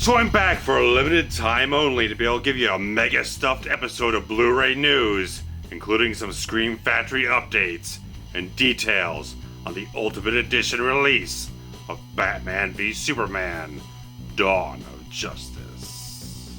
So I'm back for a limited time only to be able to give you a mega stuffed episode of Blu-Ray news, including some Scream Factory updates and details on the Ultimate Edition release of Batman v Superman: Dawn of Justice.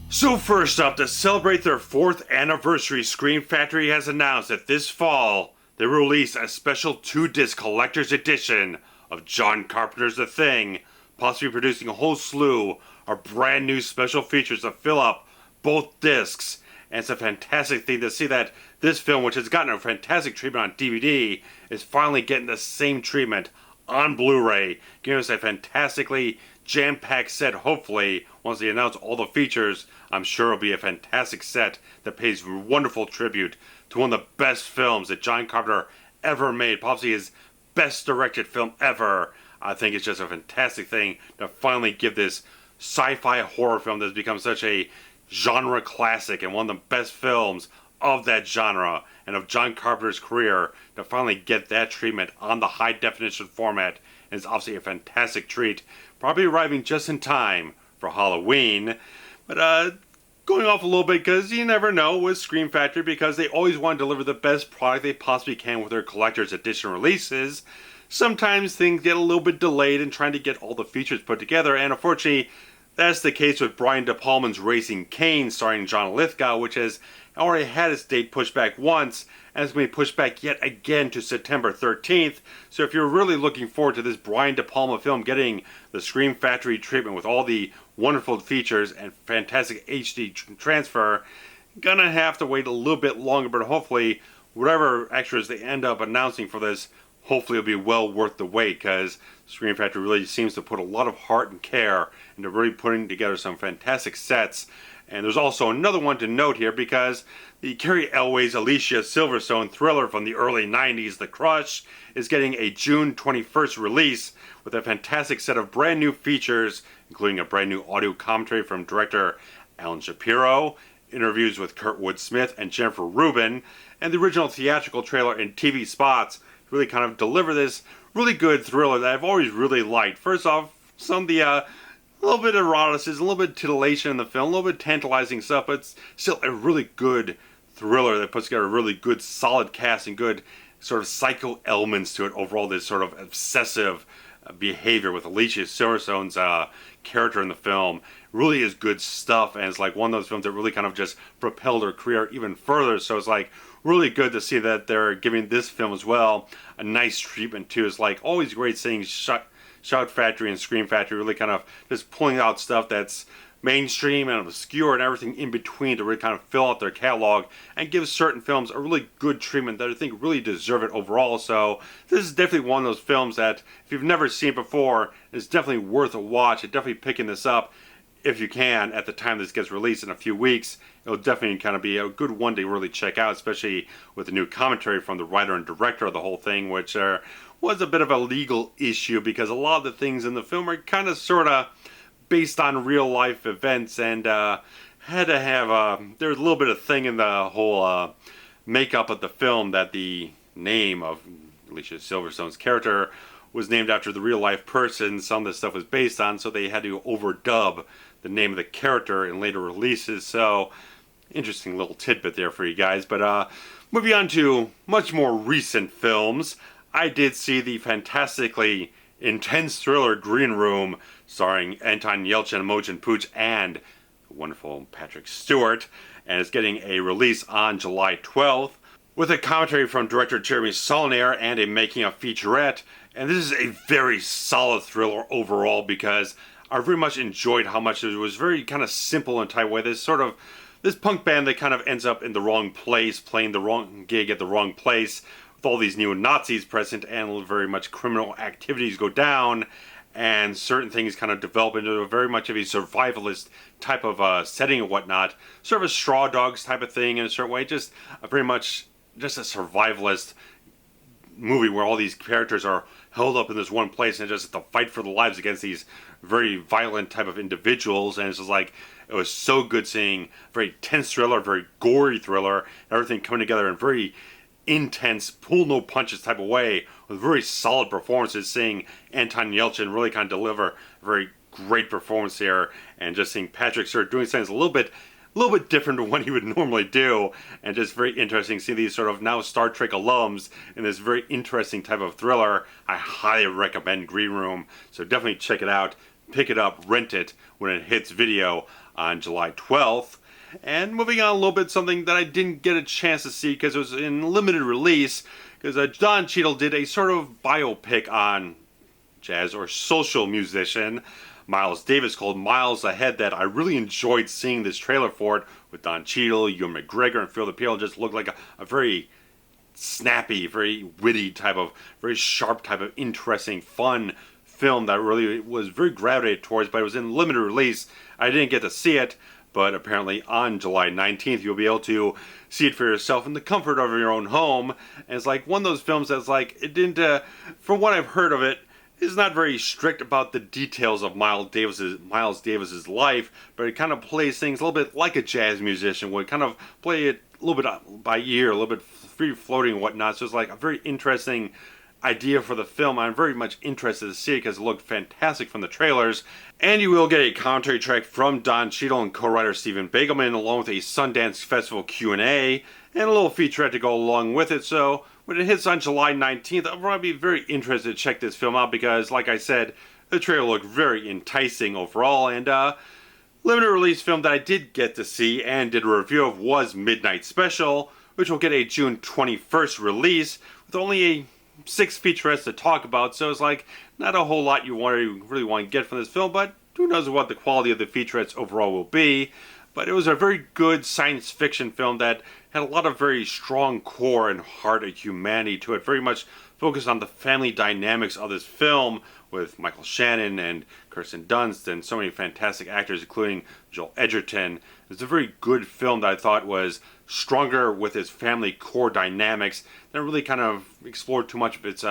So first up, to celebrate their 4th anniversary, Scream Factory has announced that this fall they will release a special 2-disc collector's edition of John Carpenter's The Thing, possibly producing a whole slew of brand new special features to fill up both discs. And it's a fantastic thing to see that this film, which has gotten a fantastic treatment on DVD, is finally getting the same treatment on Blu-ray, giving us a fantastically jam-packed set. Hopefully, once they announce all the features, I'm sure it'll be a fantastic set that pays wonderful tribute to one of the best films that John Carpenter ever made, possibly his best directed film ever. I think it's just a fantastic thing to finally give this sci-fi horror film that's become such a genre classic and one of the best films of that genre and of John Carpenter's career, to finally get that treatment on the high definition format. And it's obviously a fantastic treat, probably arriving just in time for Halloween. But going off a little bit, because you never know with Scream Factory, because they always want to deliver the best product they possibly can with their collector's edition releases. Sometimes things get a little bit delayed in trying to get all the features put together, and unfortunately that's the case with Brian De Palma's Raising Cain, starring John Lithgow, which has already had its date pushed back once, and it's going to be pushed back yet again to September 13th. So if you're really looking forward to this Brian De Palma film getting the Scream Factory treatment with all the wonderful features and fantastic HD transfer, gonna have to wait a little bit longer, but hopefully whatever extras they end up announcing for this, hopefully it'll be well worth the wait, because Scream Factory really seems to put a lot of heart and care into really putting together some fantastic sets. And there's also another one to note here, because the Carrie Elway's Alicia Silverstone thriller from the early 90s, The Crush, is getting a June 21st release with a fantastic set of brand new features, including a brand new audio commentary from director Alan Shapiro, interviews with Kurtwood Smith and Jennifer Rubin, and the original theatrical trailer and TV spots really kind of deliver this really good thriller that I've always really liked. First off, some of the a little bit of eroticism, a little bit of titillation in the film, a little bit tantalizing stuff, but it's still a really good thriller that puts together a really good solid cast and good sort of psycho elements to it overall. This sort of obsessive behavior with Alicia Silverstone's character in the film really is good stuff, and it's like one of those films that really kind of just propelled her career even further. So it's like really good to see that they're giving this film as well a nice treatment too. It's like always great seeing Shout Factory and Scream Factory really kind of just pulling out stuff that's mainstream and obscure and everything in between to really kind of fill out their catalog and give certain films a really good treatment that I think really deserve it overall. So this is definitely one of those films that if you've never seen it before, it's definitely worth a watch. It's definitely picking this up if you can at the time this gets released in a few weeks. It'll definitely kind of be a good one to really check out, especially with the new commentary from the writer and director of the whole thing, which was a bit of a legal issue because a lot of the things in the film are kind of sort of based on real life events, and had to have there's a little bit of thing in the whole makeup of the film that the name of Alicia Silverstone's character was named after the real life person some of the stuff was based on, so they had to overdub the name of the character in later releases. So interesting little tidbit there for you guys. But moving on to much more recent films, I did see the fantastically intense thriller Green Room, starring Anton Yelchin, Imogen Pooch, and the wonderful Patrick Stewart, and it's getting a release on July 12th with a commentary from director Jeremy Saulnier and a making of featurette. And this is a very solid thriller overall, because I very much enjoyed how much it was very kind of simple and tight way. This punk band that kind of ends up in the wrong place, playing the wrong gig at the wrong place, with all these neo-Nazis present, and very much criminal activities go down, and certain things kind of develop into a very much of a survivalist type of setting and whatnot. Sort of a Straw Dogs type of thing in a certain way, just very much just a survivalist movie where all these characters are held up in this one place and just have to fight for their lives against these very violent type of individuals. And it's just like, it was so good seeing a very tense thriller, very gory thriller, everything coming together in very intense, pull no punches type of way with very solid performances. Seeing Anton Yelchin really kind of deliver a very great performance here, and just seeing Patrick Stewart doing things a little bit different than what he would normally do, and just very interesting to see these sort of now Star Trek alums in this very interesting type of thriller. I highly recommend Green Room, so definitely check it out, pick it up, rent it when it hits video on July 12th. And moving on a little bit, something that I didn't get a chance to see because it was in limited release, because Don Cheadle did a sort of biopic on jazz or social musician Miles Davis called Miles Ahead, that I really enjoyed seeing this trailer for it, with Don Cheadle, Ewan McGregor, and Phil Appeal. Just looked like a very snappy, very witty type of, very sharp type of interesting, fun film that really was very gravitated towards, but it was in limited release. I didn't get to see it, but apparently on July 19th you'll be able to see it for yourself in the comfort of your own home. And it's like one of those films that's like, it didn't, from what I've heard of it, is not very strict about the details of Miles Davis's life, but it kind of plays things a little bit like a jazz musician would, kind of play it a little bit by ear, a little bit free floating and whatnot. So it's like a very interesting idea for the film. I'm very much interested to see it because it looked fantastic from the trailers. And you will get a commentary track from Don Cheadle and co-writer Stephen Bagelman, along with a Sundance Festival Q&A and a little featurette to go along with it. So when it hits on July 19th, I'll probably be very interested to check this film out because, like I said, the trailer looked very enticing overall. And limited release film that I did get to see and did a review of was Midnight Special, which will get a June 21st release with only a 6 featurettes to talk about. So it's like not a whole lot you really want to get from this film, but who knows what the quality of the featurettes overall will be. But it was a very good science fiction film that had a lot of very strong core and heart of humanity to it. Very much focused on the family dynamics of this film, with Michael Shannon and Kirsten Dunst and so many fantastic actors, including Joel Edgerton. It's a very good film that I thought was stronger with its family core dynamics than really kind of explored too much of its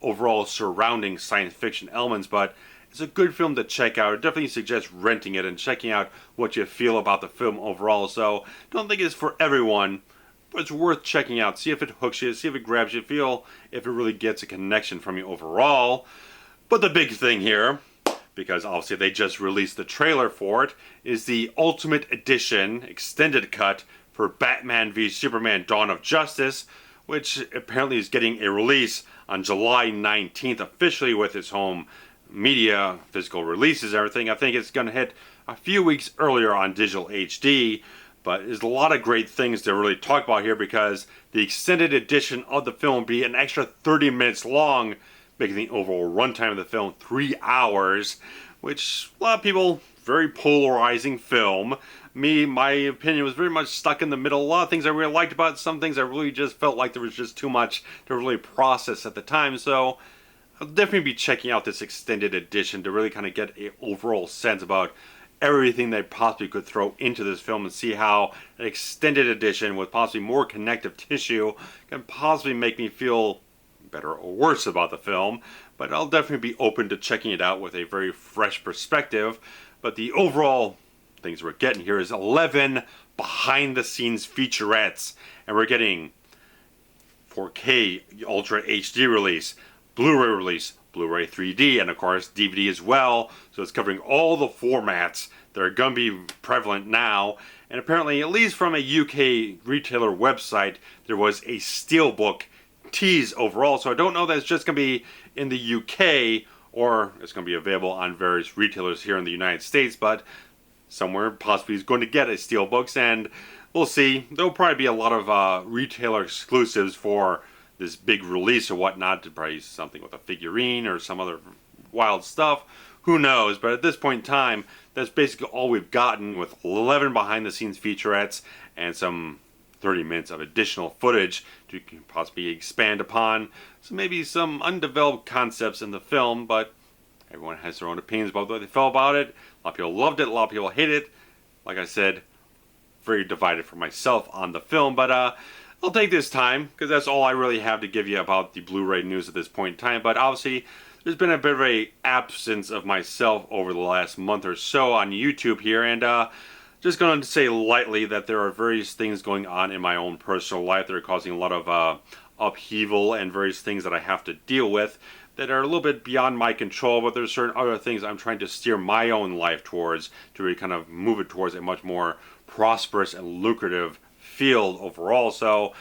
overall surrounding science fiction elements. But it's a good film to check out. I definitely suggest renting it and checking out what you feel about the film overall. So don't think it's for everyone, but it's worth checking out. See if it hooks you, see if it grabs you, feel if it really gets a connection from you overall. But the big thing here, because obviously they just released the trailer for it, is the Ultimate Edition extended cut for Batman v Superman Dawn of Justice, which apparently is getting a release on July 19th officially with its home media, physical releases, everything. I think it's going to hit a few weeks earlier on digital HD, but there's a lot of great things to really talk about here because the extended edition of the film will be an extra 30 minutes long, making the overall runtime of the film 3 hours, which a lot of people, very polarizing film. My opinion was very much stuck in the middle. A lot of things I really liked about it, some things I really just felt like there was just too much to really process at the time. So I'll definitely be checking out this extended edition to really kind of get an overall sense about everything they possibly could throw into this film and see how an extended edition with possibly more connective tissue can possibly make me feel better or worse about the film. But I'll definitely be open to checking it out with a very fresh perspective. But the overall things we're getting here is 11 behind the scenes featurettes, and we're getting 4K Ultra HD release, Blu-ray release, Blu-ray 3D, and of course DVD as well. So it's covering all the formats that are going to be prevalent now. And apparently, at least from a UK retailer website, there was a Steelbook tease overall. So I don't know that it's just going to be in the UK or it's going to be available on various retailers here in the United States, but somewhere possibly is going to get a Steelbooks, and we'll see. There'll probably be a lot of retailer exclusives for this big release or whatnot, probably something with a figurine or some other wild stuff. Who knows? But at this point in time, that's basically all we've gotten, with 11 behind-the-scenes featurettes and some 30 minutes of additional footage to possibly expand upon. So maybe some undeveloped concepts in the film, but everyone has their own opinions about what they felt about it. A lot of people loved it, a lot of people hated it. Like I said, very divided for myself on the film, but I'll take this time because that's all I really have to give you about the Blu-ray news at this point in time. But obviously, there's been a bit of a absence of myself over the last month or so on YouTube here, and just going to say lightly that there are various things going on in my own personal life that are causing a lot of upheaval and various things that I have to deal with that are a little bit beyond my control, but there's certain other things I'm trying to steer my own life towards to really kind of move it towards a much more prosperous and lucrative field overall. So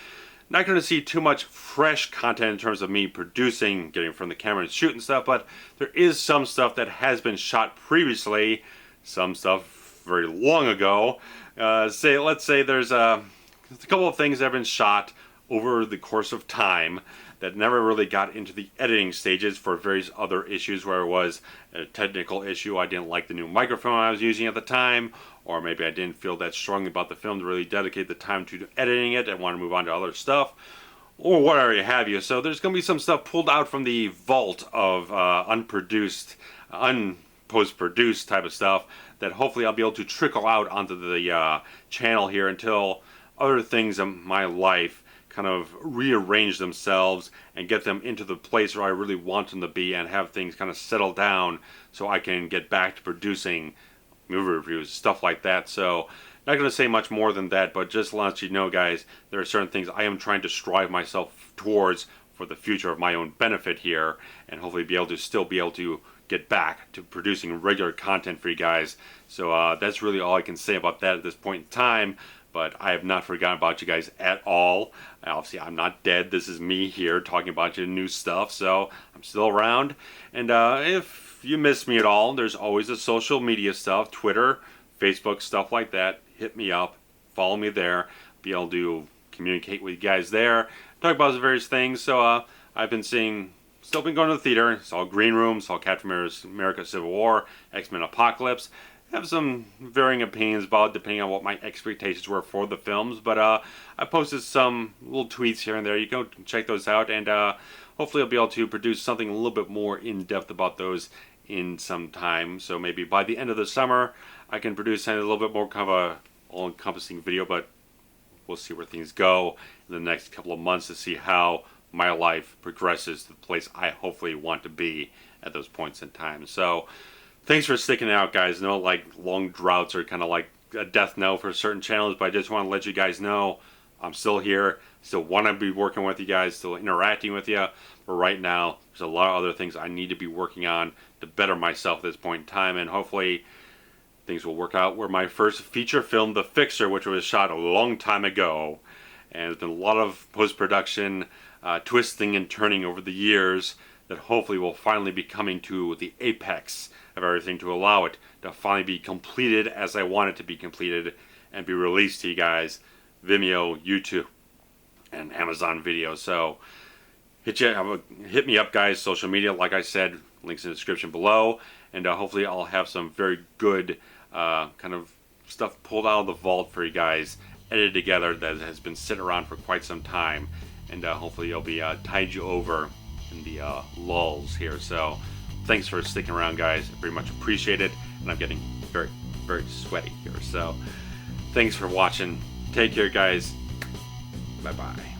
not going to see too much fresh content in terms of me producing, getting from the camera and shooting stuff, but there is some stuff that has been shot previously, some stuff very long ago. Let's say there's a couple of things that have been shot over the course of time that never really got into the editing stages for various other issues where it was a technical issue. I didn't like the new microphone I was using at the time, or maybe I didn't feel that strongly about the film to really dedicate the time to editing it. I want to move on to other stuff, or whatever you have you. So there's going to be some stuff pulled out from the vault of unproduced, post-produced type of stuff that hopefully I'll be able to trickle out onto the channel here until other things in my life kind of rearrange themselves and get them into the place where I really want them to be and have things kind of settle down so I can get back to producing movie reviews, stuff like that. So not going to say much more than that, but just to let you know, guys, there are certain things I am trying to strive myself towards for the future of my own benefit here, and hopefully be able to still be able to get back to producing regular content for you guys. So that's really all I can say about that at this point in time. But I have not forgotten about you guys at all. Obviously, I'm not dead. This is me here talking about your new stuff, so I'm still around. And if you miss me at all, there's always the social media stuff, Twitter, Facebook, stuff like that. Hit me up, follow me there, be able to communicate with you guys there, talk about the various things. So I've been still been going to the theater. Saw Green Room, saw Captain America Civil War, X-Men Apocalypse. Have some varying opinions about it, depending on what my expectations were for the films, but I posted some little tweets here and there. You can check those out, and hopefully I'll be able to produce something a little bit more in-depth about those in some time. So maybe by the end of the summer I can produce a little bit more kind of a all-encompassing video, but we'll see where things go in the next couple of months to see how my life progresses to the place I hopefully want to be at those points in time. So thanks for sticking it out, guys. I know like long droughts are kind of like a death knell for certain channels, but I just want to let you guys know I'm still here. Still want to be working with you guys, still interacting with you. But right now, there's a lot of other things I need to be working on to better myself at this point in time, and hopefully things will work out. Where my first feature film, The Fixer, which was shot a long time ago, and there's been a lot of post-production twisting and turning over the years that hopefully will finally be coming to the apex of everything to allow it to finally be completed as I want it to be completed and be released to you guys, Vimeo, YouTube, and Amazon Video. So hit me up, guys, social media, like I said, links in the description below, and hopefully I'll have some very good kind of stuff pulled out of the vault for you guys, edited together, that has been sitting around for quite some time, and hopefully it'll be tide you over in the lulls here. So thanks for sticking around, guys. I very much appreciate it, and I'm getting very, very sweaty here. So thanks for watching. Take care, guys. Bye-bye.